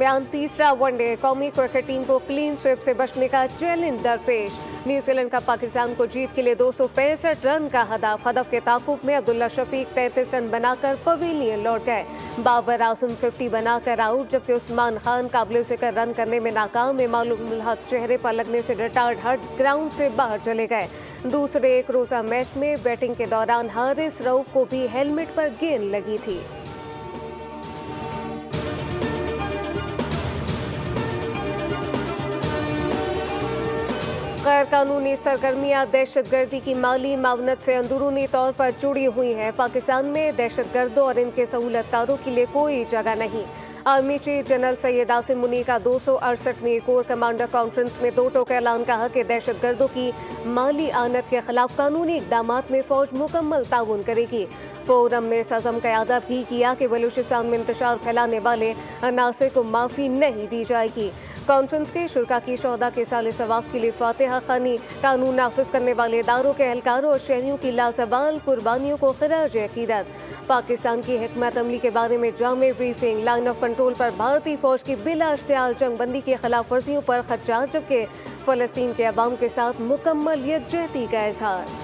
बयान। तीसरा वनडे, कौमी क्रिकेट टीम को क्लीन स्वीप से बचने का चैलेंज दरपेश। न्यूजीलैंड का पाकिस्तान को जीत के लिए 265 रन का हदफ के ताकुब में अब्दुल्ला शफीक 33 रन बनाकर पवेलियन लौट गए। बाबर आजम 50 बनाकर आउट, जबकि उस्मान खान काबिल जिक्र रन करने में नाकाम। इमामुल हक चेहरे पर लगने से रिटायर्ड हट ग्राउंड से बाहर चले गए। दूसरे एक रोजा मैच में बैटिंग के दौरान हारिस रऊफ को भी हेलमेट पर गेंद लगी थी। गैर कानूनी सरगर्मियां दहशतगर्दी की माली मावनत से अंदरूनी तौर पर जुड़ी हुई हैं। पाकिस्तान में दहशतगर्दों और इनके सहूलतकारों के लिए कोई जगह नहीं। Army chief general Syed Asim Munir का 268वीं कोर कमांडर कॉन्फ्रेंस में दो टोक ऐलान कहा कि दहशतगर्दों की माली आनत के खिलाफ कानूनी इकदाम में फौज मुकम्मल ताउन करेगी। फोरम ने सज़म क़यादा भी किया कि बलूचिस्तान में इंतशार फैलाने वाले अनासर को माफ़ी नहीं दी जाएगी। कॉन्फ्रेंस के शुरा की शोहदा के साल सवाब के लिए फातिहा खानी, कानून नाफिज करने वाले इदारों के एहलकारों और शहरियों की लाजवाल कुर्बानियों को खिराज अकीदत। पाकिस्तान की हिकमत अमली के बारे में जामे ब्रीफिंग। लाइन ऑफ कंट्रोल पर भारतीय फौज की बिला इश्तियाल जंगबंदी की खिलाफ वर्जियों पर खदशात, जबकि फ़लस्तीन के अवाम के साथ मुकम्मल यकजहती का इजहार।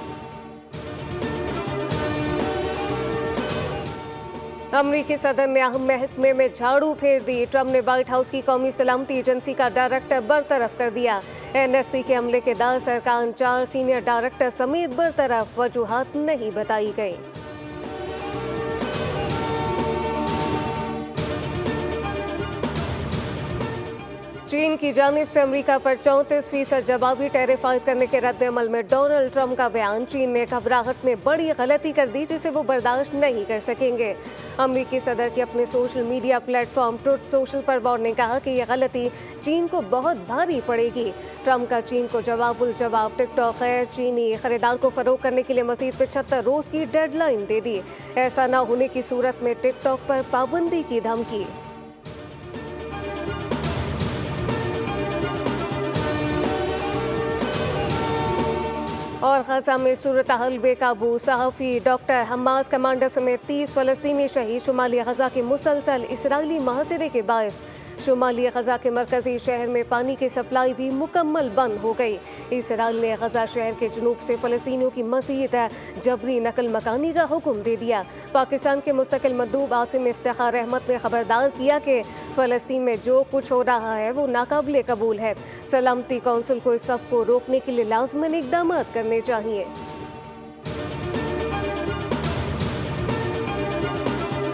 अमरीकी सदर ने अहम महकमे में झाड़ू फेर दी। ट्रंप ने व्हाइट हाउस की कौमी सलामती एजेंसी का डायरेक्टर बरतरफ कर दिया। NSC के हमले के दार सरकार 4 सीनियर डायरेक्टर समेत बरतरफ, वजूहात नहीं बताई गई। चीन की जानिब से अमेरिका पर 34% जवाबी टैरिफ आयद करने के रद्द-ए-अमल में डोनाल्ड ट्रंप का बयान। चीन ने घबराहट में बड़ी गलती कर दी जिसे वो बर्दाश्त नहीं कर सकेंगे। अमेरिकी सदर के अपने social media platform truth social पर वॉर ने कहा कि यह गलती चीन को बहुत भारी पड़ेगी। ट्रंप का चीन को जवाबुल जवाब। टिकटॉक है चीनी खरीदार को फरोख्त करने के लिए मजीद 75 रोज की डेडलाइन दे दी। ऐसा न होने की सूरत में टिकटॉक पर पाबंदी की धमकी। और गजा में सूरत हाल बेकाबू। सहाफ़ी डॉक्टर हमास कमांडर समेत 30 फ़लस्तीनी शहीद। शुमाली गजा के मुसलसल इसराइली मुहासिरे के बायस शुमाली गजा के मरकजी शहर में पानी की सप्लाई भी मुकम्मल बंद हो गई। इसराइल ने गजा शहर के जुनूब से फ़लस्तीनियों की मज़ीद जबरी नकल मकानी का हुक्म दे दिया। पाकिस्तान के मुस्तकिल मंदूब आसिम इफ्तिखार अहमद ने खबरदार किया कि फ़लस्तीन में जो कुछ हो रहा है वो नाकाबिले कबूल है। सलामती कौंसिल को इस सब को रोकने के लिए लाज़िमन इक़दाम करने चाहिए।